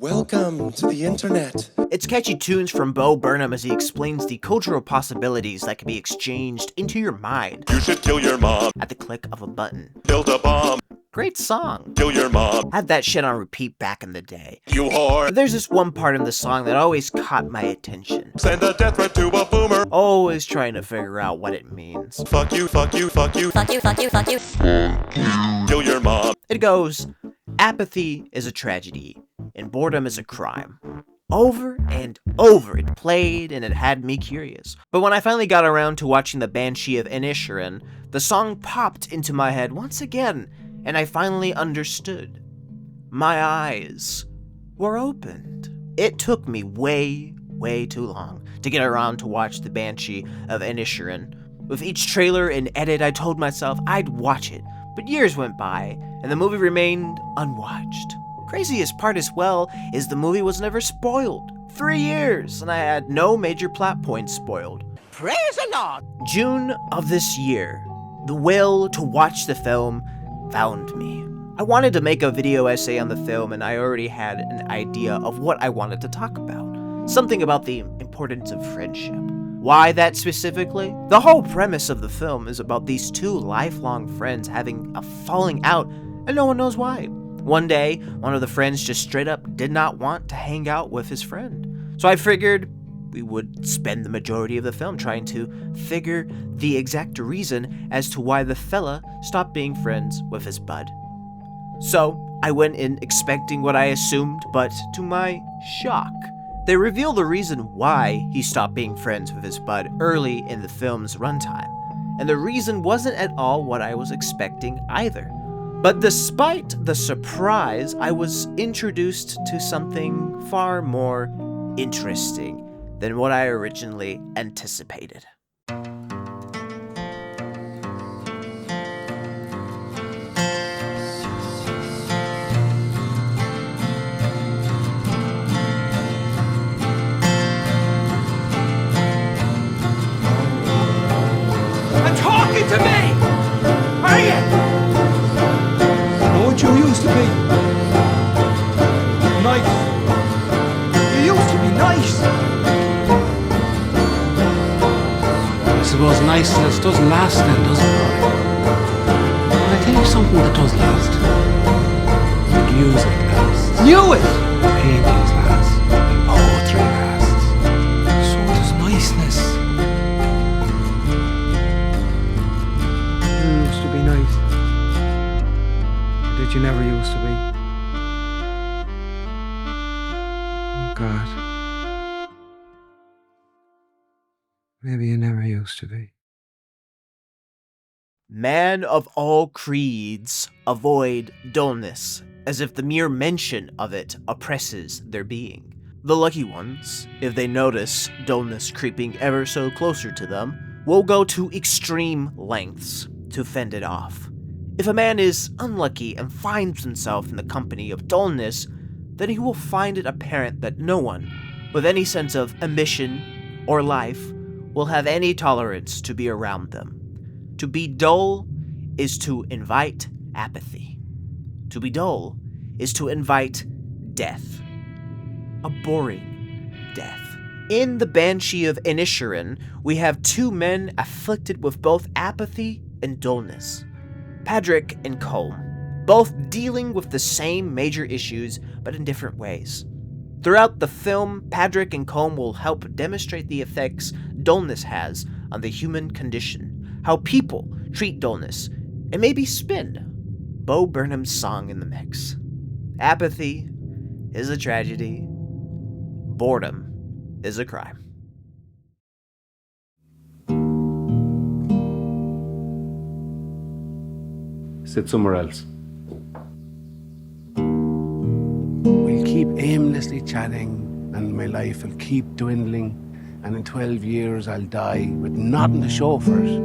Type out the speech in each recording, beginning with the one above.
Welcome to the internet. It's catchy tunes from Bo Burnham as he explains the cultural possibilities that can be exchanged into your mind You should kill your mom. at the click of a button. Build a bomb. Great song. Kill your mom. Had that shit on repeat back in the day. You whore. But there's this one part in the song that always caught my attention. Send a death threat to a boomer. Always trying to figure out what it means. Fuck you, fuck you, fuck you. Fuck you, fuck you, fuck you. Kill your mom. It goes, apathy is a tragedy, and boredom is a crime. Over and over it played, and it had me curious. But when I finally got around to watching the Banshees of Inisherin, the song popped into my head once again, and I finally understood. My eyes were opened. It took me way too long to get around to watch the Banshee of Inisherin. With each trailer and edit, I told myself I'd watch it, but years went by, and the movie remained unwatched. Craziest part as well is the movie was never spoiled. 3 years, and I had no major plot points spoiled. Praise the Lord. June of this year, the will to watch the film found me. I wanted to make a video essay on the film, and I already had an idea of what I wanted to talk about. Something about the importance of friendship. Why that specifically? The whole premise of the film is about these two lifelong friends having a falling out, and no one knows why. One day, one of the friends just straight up did not want to hang out with his friend. So I figured we would spend the majority of the film trying to figure the exact reason as to why the fella stopped being friends with his bud. So I went in expecting what I assumed, but to my shock, they reveal the reason why he stopped being friends with his bud early in the film's runtime. And the reason wasn't at all what I was expecting either. But despite the surprise, I was introduced to something far more interesting than what I originally anticipated. I'm talking to me! Are you? You used to be nice. You used to be nice. I suppose niceness doesn't last then, does it, Rory? But I tell you something that does last. Music lasts. Knew it! Paintings last. And poetry lasts. So does niceness. You used to be nice. Or did you never used to be? Oh, God. Maybe you never used to be. Man of all creeds, avoid dullness, as if the mere mention of it oppresses their being. The lucky ones, if they notice dullness creeping ever so closer to them, will go to extreme lengths to fend it off. If a man is unlucky and finds himself in the company of dullness, then he will find it apparent that no one, with any sense of ambition or life, will have any tolerance to be around them. To be dull is to invite apathy. To be dull is to invite death. A boring death. In the Banshee of Inisherin, we have two men afflicted with both apathy and dullness. Patrick and Colm, both dealing with the same major issues, but in different ways. Throughout the film, Patrick and Colm will help demonstrate the effects dullness has on the human condition, how people treat dullness, and maybe spin Bo Burnham's song in the mix. Apathy is a tragedy. Boredom is a crime. Sit somewhere else. We'll keep aimlessly chatting, and my life will keep dwindling, and in 12 years I'll die with nothing to show for it.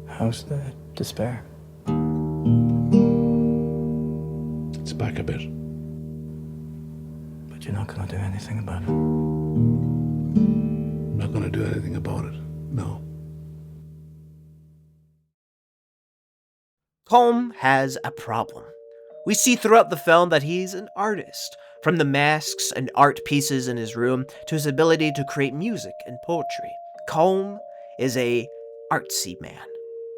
How's the despair? It's back a bit. But you're not gonna do anything about it. I'm not gonna do anything about it, no. Colm has a problem. We see throughout the film that he's an artist, from the masks and art pieces in his room to his ability to create music and poetry. Colm is a artsy man.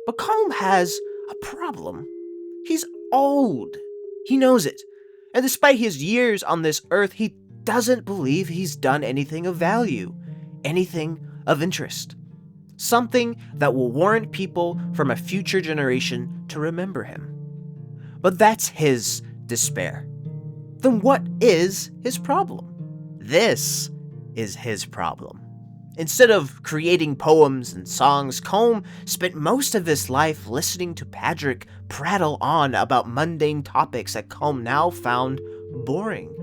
But Colm has a problem. He's old. He knows it. And despite his years on this earth, he doesn't believe he's done anything of value, anything of interest. Something that will warrant people from a future generation to remember him. But that's his despair. Then what is his problem? This is his problem. Instead of creating poems and songs, Colm spent most of his life listening to Patrick prattle on about mundane topics that Colm now found boring.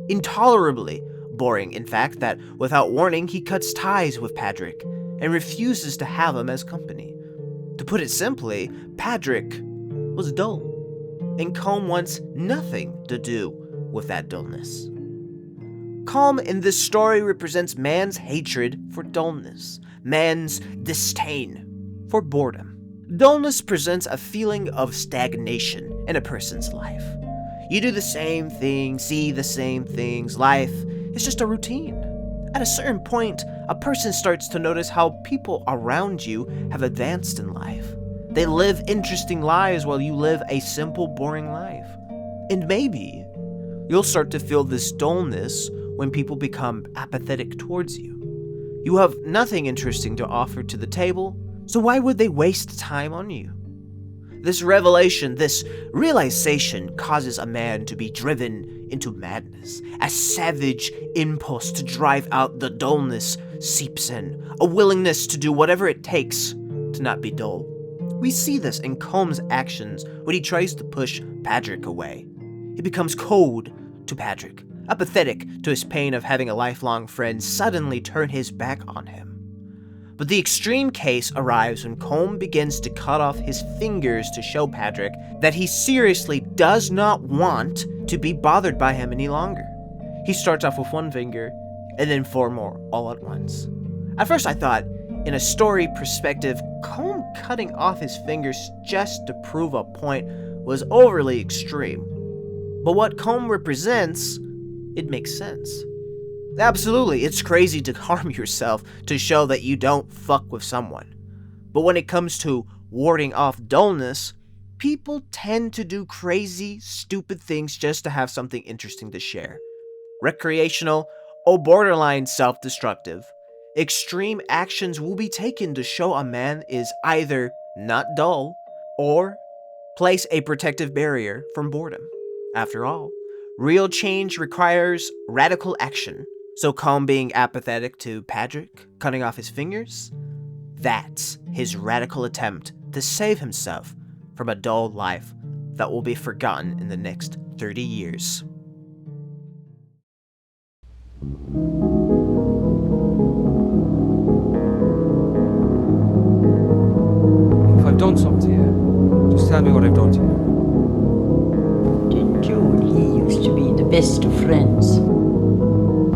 Intolerably boring, in fact, that without warning he cuts ties with Patrick and refuses to have him as company. To put it simply, Patrick was dull, and Colm wants nothing to do with that dullness. Colm in this story represents man's hatred for dullness, man's disdain for boredom. Dullness presents a feeling of stagnation in a person's life. You do the same thing, see the same things, life is just a routine. At a certain point, a person starts to notice how people around you have advanced in life. They live interesting lives while you live a simple, boring life. And maybe you'll start to feel this dullness when people become apathetic towards you. You have nothing interesting to offer to the table, so why would they waste time on you? This revelation, this realization causes a man to be driven into madness. A savage impulse to drive out the dullness seeps in, a willingness to do whatever it takes to not be dull. We see this in Colm's actions when he tries to push Patrick away. He becomes cold to Patrick, apathetic to his pain of having a lifelong friend suddenly turn his back on him. But the extreme case arrives when Colm begins to cut off his fingers to show Patrick that he seriously does not want to be bothered by him any longer. He starts off with one finger, and then 4 more all at once. At first I thought, in a story perspective, Colm cutting off his fingers just to prove a point was overly extreme. But what Colm represents, it makes sense. Absolutely, it's crazy to harm yourself to show that you don't fuck with someone. But when it comes to warding off dullness, people tend to do crazy, stupid things just to have something interesting to share. Recreational or borderline self-destructive, extreme actions will be taken to show a man is either not dull or place a protective barrier from boredom. After all, real change requires radical action. So Colm being apathetic to Patrick, cutting off his fingers, that's his radical attempt to save himself from a dull life that will be forgotten in the next 30 years. If I've done something to you, just tell me what I've done to you. Did you and he used to be the best of friends?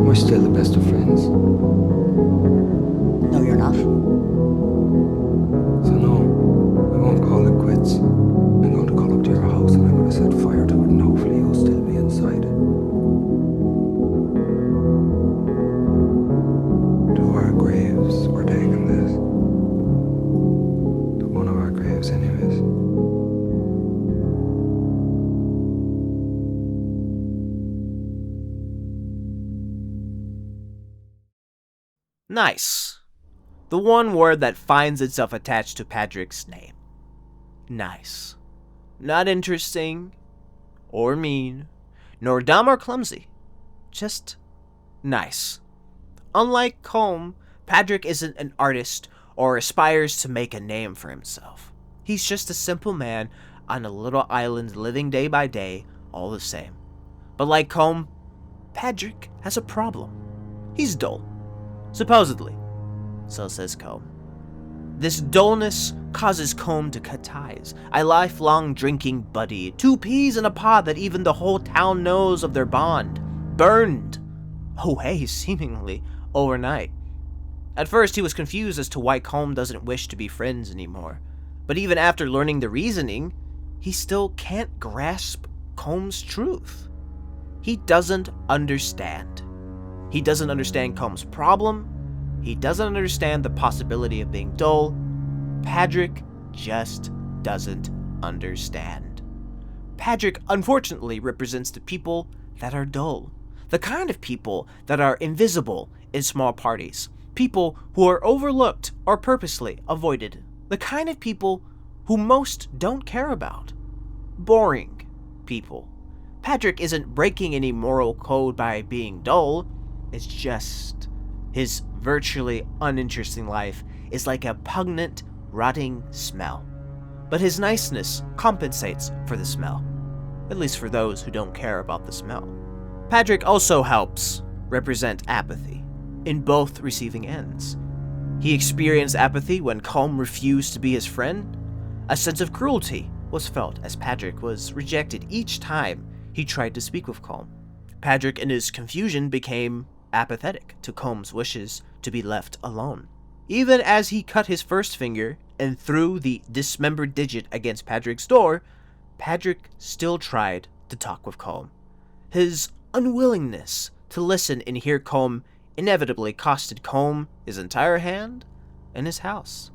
We're still the best of friends. No, you're not. So no, I won't call it quits. I'm going to call up to your house and I'm going to set fire to it and hopefully you'll still be inside. To our graves, we're taking this. To one of our graves anyways. Nice. The one word that finds itself attached to Patrick's name. Nice. Not interesting, or mean, nor dumb or clumsy. Just nice. Unlike Colm, Patrick isn't an artist or aspires to make a name for himself. He's just a simple man on a little island living day by day, all the same. But like Colm, Patrick has a problem. He's dull. Supposedly. So says Colm. This dullness causes Colm to cut ties. A lifelong drinking buddy. 2 peas in a pod that even the whole town knows of their bond. Burned away seemingly overnight. At first he was confused as to why Colm doesn't wish to be friends anymore. But even after learning the reasoning, he still can't grasp Colm's truth. He doesn't understand. He doesn't understand Colm's problem. He doesn't understand the possibility of being dull. Patrick just doesn't understand. Patrick, unfortunately, represents the people that are dull. The kind of people that are invisible in small parties. People who are overlooked or purposely avoided. The kind of people who most don't care about. Boring people. Patrick isn't breaking any moral code by being dull. It's just his virtually uninteresting life is like a pungent, rotting smell. But his niceness compensates for the smell. At least for those who don't care about the smell. Patrick also helps represent apathy in both receiving ends. He experienced apathy when Colm refused to be his friend. A sense of cruelty was felt as Patrick was rejected each time he tried to speak with Colm. Patrick, in his confusion, became apathetic to Colm's wishes to be left alone. Even as he cut his first finger and threw the dismembered digit against Patrick's door, Patrick still tried to talk with Colm. His unwillingness to listen and hear Colm inevitably costed Colm his entire hand and his house.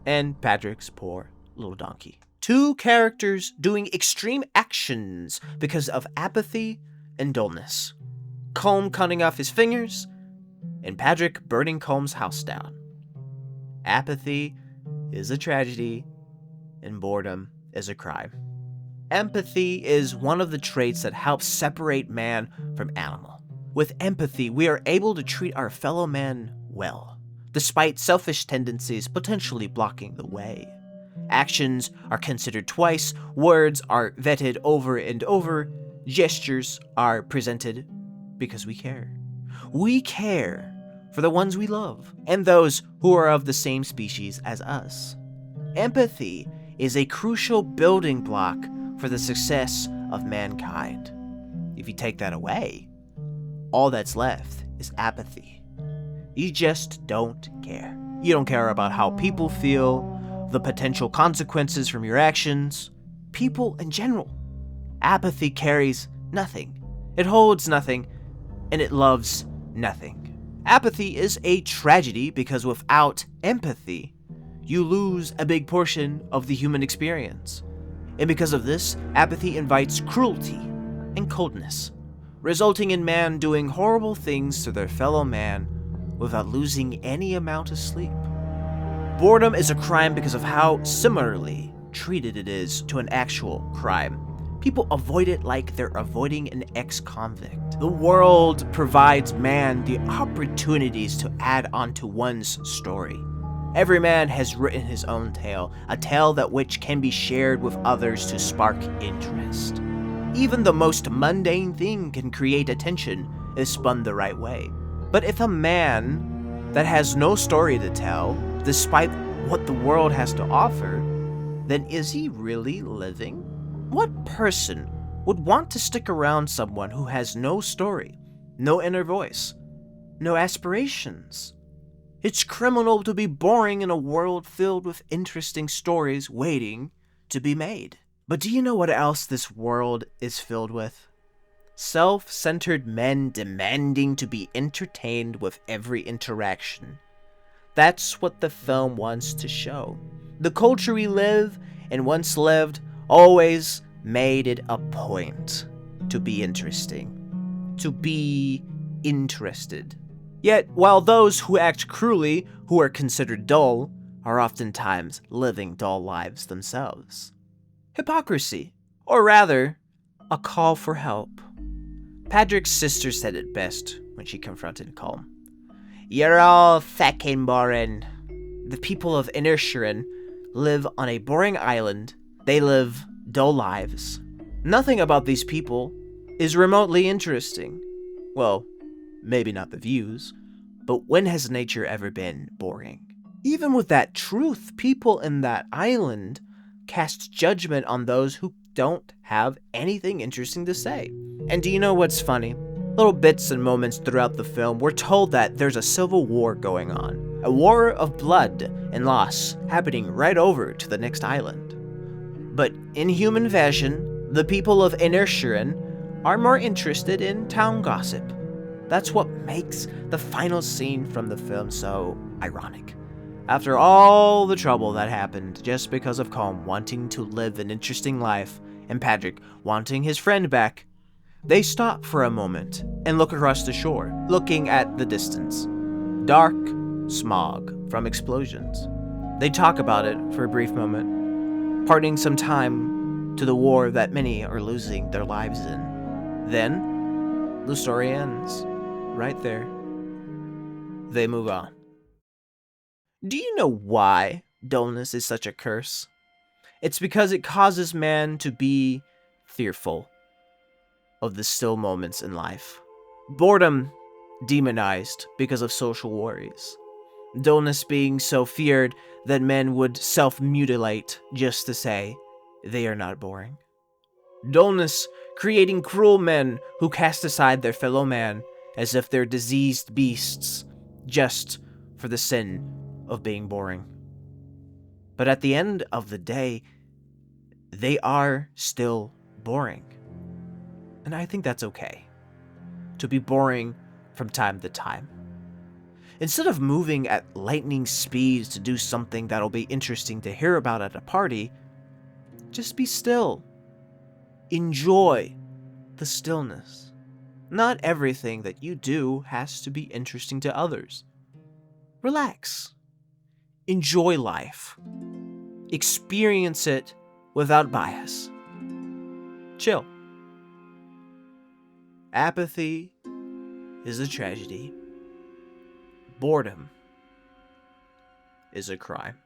And Patrick's poor little donkey. Two characters doing extreme actions because of apathy and dullness. Colm cutting off his fingers, and Patrick burning Colm's house down. Apathy is a tragedy, and boredom is a crime. Empathy is one of the traits that helps separate man from animal. With empathy, we are able to treat our fellow man well, despite selfish tendencies potentially blocking the way. Actions are considered twice, words are vetted over and over, gestures are presented because we care. We care for the ones we love and those who are of the same species as us. Empathy is a crucial building block for the success of mankind. If you take that away, all that's left is apathy. You just don't care. You don't care about how people feel, the potential consequences from your actions, people in general. Apathy carries nothing. It holds nothing, and it loves nothing. Apathy is a tragedy because without empathy, you lose a big portion of the human experience. And because of this, apathy invites cruelty and coldness, resulting in man doing horrible things to their fellow man without losing any amount of sleep. Boredom is a crime because of how similarly treated it is to an actual crime. People avoid it like they're avoiding an ex-convict. The world provides man the opportunities to add on to one's story. Every man has written his own tale, a tale that which can be shared with others to spark interest. Even the most mundane thing can create attention if spun the right way. But if a man that has no story to tell, despite what the world has to offer, then is he really living? What person would want to stick around someone who has no story, no inner voice, no aspirations? It's criminal to be boring in a world filled with interesting stories waiting to be made. But do you know what else this world is filled with? Self-centered men demanding to be entertained with every interaction. That's what the film wants to show. The culture we live and once lived always made it a point to be interesting, to be interested. Yet, while those who act cruelly, who are considered dull, are oftentimes living dull lives themselves. Hypocrisy, or rather, a call for help. Patrick's sister said it best when she confronted Colm. You're all fucking boring. The people of Inisherin live on a boring island. They live dull lives. Nothing about these people is remotely interesting. Well, maybe not the views, but when has nature ever been boring? Even with that truth, people in that island cast judgment on those who don't have anything interesting to say. And do you know what's funny? Little bits and moments throughout the film, we're told that there's a civil war going on. A war of blood and loss happening right over to the next island. But in human fashion, The people of Inisherin are more interested in town gossip. That's what makes the final scene from the film so ironic. After all the trouble that happened just because of Colm wanting to live an interesting life and Patrick wanting his friend back, they stop for a moment and look across the shore, looking at the distance. Dark smog from explosions. They talk about it for a brief moment, parting some time to the war that many are losing their lives in. Then, the story ends. Right there. They move on. Do you know why dullness is such a curse? It's because it causes man to be fearful of the still moments in life. Boredom demonized because of social worries. Dullness being so feared that men would self-mutilate just to say they are not boring. Dullness creating cruel men who cast aside their fellow man as if they're diseased beasts just for the sin of being boring. But at the end of the day, they are still boring. And I think that's okay. To be boring from time to time. Instead of moving at lightning speeds to do something that'll be interesting to hear about at a party, just be still. Enjoy the stillness. Not everything that you do has to be interesting to others. Relax. Enjoy life. Experience it without bias. Chill. Apathy is a tragedy. Boredom is a crime.